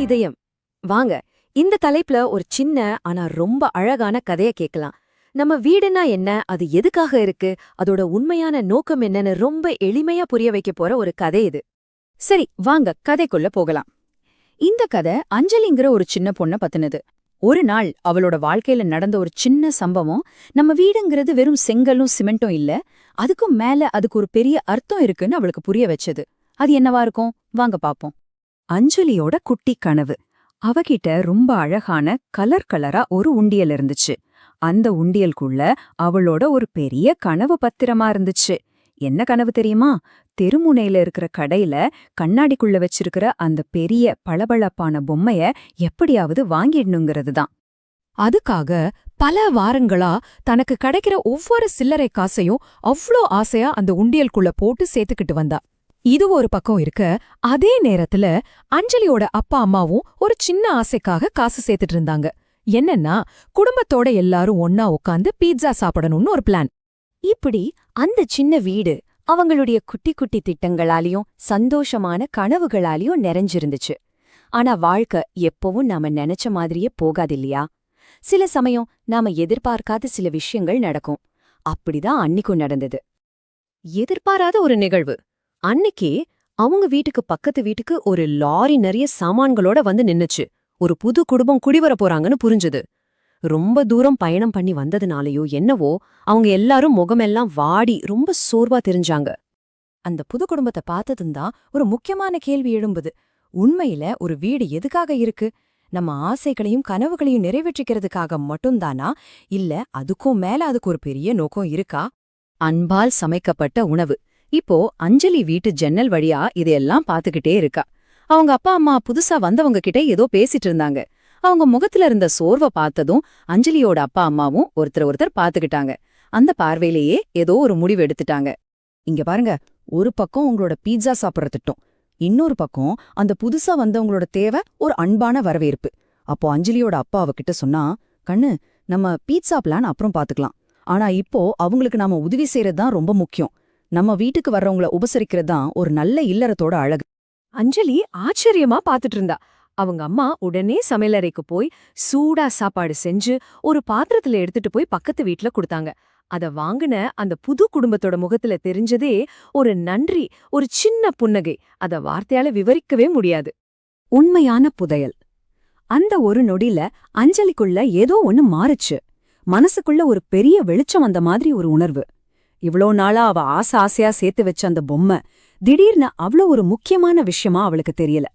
இதயம். வாங்க, இந்த தலைப்புல ஒரு சின்ன ஆனா ரொம்ப அழகான கதைய கேட்கலாம். நம்ம வீடுனா என்ன, அது எதுக்காக இருக்கு, அதோட உண்மையான நோக்கம் என்னன்னு ரொம்ப எளிமையா புரிய வைக்க போற ஒரு கதை இது. சரி, வாங்க கதைக்குள்ள போகலாம். இந்த கதை அஞ்சலிங்கிற ஒரு சின்ன பொண்ண பத்தினது. ஒரு நாள் அவளோட வாழ்க்கையில நடந்த ஒரு சின்ன சம்பவம் நம்ம வீடுங்கிறது வெறும் செங்கலும் சிமெண்ட்டும் இல்ல, அதுக்கும் மேல அதுக்கு ஒரு பெரிய அர்த்தம் இருக்குன்னு அவளுக்கு புரிய வச்சது. அது என்னவா இருக்கும், வாங்க பாப்போம். அஞ்சலியோட குட்டி கனவு. அவகிட்ட ரொம்ப அழகான கலர் கலரா ஒரு உண்டியல் இருந்துச்சு. அந்த உண்டியலுக்குள்ள அவளோட ஒரு பெரிய கனவு பத்திரமா இருந்துச்சு. என்ன கனவு தெரியுமா? தெருமுனையில இருக்கிற கடையில கண்ணாடிக்குள்ள வச்சிருக்கிற அந்த பெரிய பளபளப்பான பொம்மைய எப்படியாவது வாங்கிடணுங்கிறது தான். அதுக்காக பல வாரங்களா தனக்கு கிடைக்கிற ஒவ்வொரு சில்லறை காசையும் அவ்ளோ ஆசையா அந்த உண்டியலுக்குள்ள போட்டு சேர்த்துக்கிட்டு வந்தா. இது ஒரு பக்கம் இருக்க, அதே நேரத்துல அஞ்சலியோட அப்பா அம்மாவும் ஒரு சின்ன ஆசைக்காக காசு சேர்த்துட்டு இருந்தாங்க. என்னன்னா, குடும்பத்தோட எல்லாரும் ஒன்னா உட்காந்து பீட்சா சாப்பிடணும்னு ஒரு பிளான். இப்படி அந்த சின்ன வீடு அவங்களுடைய குட்டி குட்டி திட்டங்களாலையும் சந்தோஷமான கனவுகளாலையும் நிறைஞ்சிருந்துச்சு. ஆனா வாழ்க்கை எப்பவும் நாம நினைச்ச மாதிரியே போகாதில்லையா? சில சமயம் நாம எதிர்பார்க்காத சில விஷயங்கள் நடக்கும். அப்படிதான் அன்னிக்கும் நடந்தது. எதிர்பாராத ஒரு நிகழ்வு. அன்னைக்கு அவங்க வீட்டுக்கு பக்கத்து வீட்டுக்கு ஒரு லாரி நிறைய சாமான்களோட வந்து நின்னுச்சு. ஒரு புது குடும்பம் குடிவர போறாங்கன்னு புரிஞ்சுது. ரொம்ப தூரம் பயணம் பண்ணி வந்ததுனாலயோ என்னவோ அவங்க எல்லாரும் முகமெல்லாம் வாடி ரொம்ப சோர்வா தெரிஞ்சாங்க. அந்த புது குடும்பத்தை பார்த்ததுந்தான் ஒரு முக்கியமான கேள்வி எழும்புது. உண்மையில ஒரு வீடு எதுக்காக இருக்கு? நம்ம ஆசைகளையும் கனவுகளையும் நிறைவேற்றிக்கிறதுக்காக மட்டும்தானா, இல்ல அதுக்கும் மேல அதுக்கு ஒரு பெரிய நோக்கம் இருக்கா? அன்பால் சமைக்கப்பட்ட உணவு. இப்போ அஞ்சலி வீட்டு ஜன்னல் வழியா இதையெல்லாம் பாத்துக்கிட்டே இருக்கா. அவங்க அப்பா அம்மா புதுசா வந்தவங்க கிட்ட ஏதோ பேசிட்டு இருந்தாங்க. அவங்க முகத்துல இருந்த சோர்வை பார்த்ததும் அஞ்சலியோட அப்பா அம்மாவும் ஒருத்தர் பாத்துக்கிட்டாங்க. அந்த பார்வையிலேயே ஏதோ ஒரு முடிவு எடுத்துட்டாங்க. இங்க பாருங்க, ஒரு பக்கம் உங்களோட பீட்சா சாப்பிட்ற திட்டம், இன்னொரு பக்கம் அந்த புதுசா வந்தவங்களோட தேவை ஒரு அன்பான வரவேற்பு. அப்போ அஞ்சலியோட அப்பா அவகிட்ட சொன்னா, கண்ணு, நம்ம பீட்சா பிளான் அப்புறம் பாத்துக்கலாம். ஆனா இப்போ அவங்களுக்கு நாம உதவி செய்யறதுதான் ரொம்ப முக்கியம். நம்ம வீட்டுக்கு வர்றவங்கள உபசரிக்கிறது தான் ஒரு நல்ல இல்லறத்தோட அழகு. அஞ்சலி ஆச்சரியமா பாத்துட்டு இருந்தா. அவங்க அம்மா உடனே சமையலறைக்கு போய் சூடா சாப்பாடு செஞ்சு ஒரு பாத்திரத்துல எடுத்துட்டு போய் பக்கத்து வீட்ல கொடுத்தாங்க. அத வாங்குன அந்த புது குடும்பத்தோட முகத்துல தெரிஞ்சதே ஒரு நன்றி, ஒரு சின்ன புன்னகை. அத வார்த்தையால விவரிக்கவே முடியாது. உண்மையான புதையல். அந்த ஒரு நொடியில அஞ்சலிக்குள்ள ஏதோ ஒன்னு மாறுச்சு. மனசுக்குள்ள ஒரு பெரிய வெளிச்சம் வந்த மாதிரி ஒரு உணர்வு. இவ்ளோ நாளா அவ ஆசையா சேர்த்து வச்ச அந்த பொம்மை திடீர்னு அவ்வளோ ஒரு முக்கியமான விஷயமா அவளுக்கு தெரியல.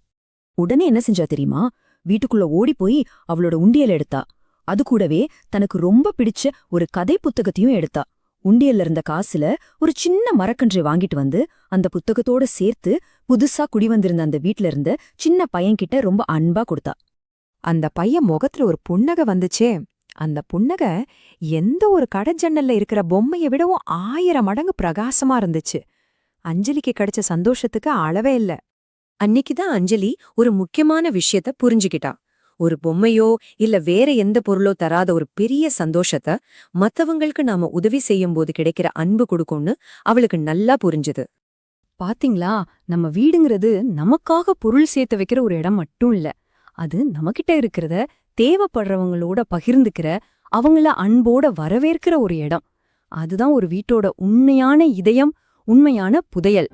உடனே என்ன செஞ்சா தெரியுமா? வீட்டுக்குள்ள ஓடிப்போய் அவளோட உண்டியல் எடுத்தா. அது கூடவே தனக்கு ரொம்ப பிடிச்ச ஒரு கதை புத்தகத்தையும் எடுத்தா. உண்டியல்ல இருந்த காசுல ஒரு சின்ன மரக்கன்றை வாங்கிட்டு வந்து அந்த புத்தகத்தோட சேர்த்து புதுசா குடிவந்திருந்த அந்த வீட்ல இருந்த சின்ன பையன்கிட்ட ரொம்ப அன்பா கொடுத்தா. அந்த பையன் முகத்துல ஒரு புன்னகை வந்துச்சே, அந்த புன்னகை எந்த ஒரு கடைஜன்னல்ல இருக்கிற பொம்மையை விடவும் 1000 மடங்கு பிரகாசமா இருந்துச்சு. அஞ்சலிக்கு கிடைச்ச சந்தோஷத்துக்கு அளவே இல்ல. அன்னிக்குதான் அஞ்சலி ஒரு முக்கியமான விஷயத்த புரிஞ்சுக்கிட்டா. ஒரு பொம்மையோ இல்ல வேற எந்த பொருளோ தராத ஒரு பெரிய சந்தோஷத்த மத்தவங்களுக்கு நாம உதவி செய்யும்போது கிடைக்கிற அன்பு கொடுக்கும்னு அவளுக்கு நல்லா புரிஞ்சுது. பாத்தீங்களா, நம்ம வீடுங்கிறது நமக்காக பொருள் சேர்த்து வைக்கிற ஒரு இடம் மட்டும் இல்ல. அது நம்மகிட்ட இருக்கிறத தேவைப்படுறவங்களோட பகிர்ந்துக்கிற, அவங்கள அன்போட வரவேற்கிற ஒரு இடம். அதுதான் ஒரு வீட்டோட உண்மையான இதயம், உண்மையான புதையல்.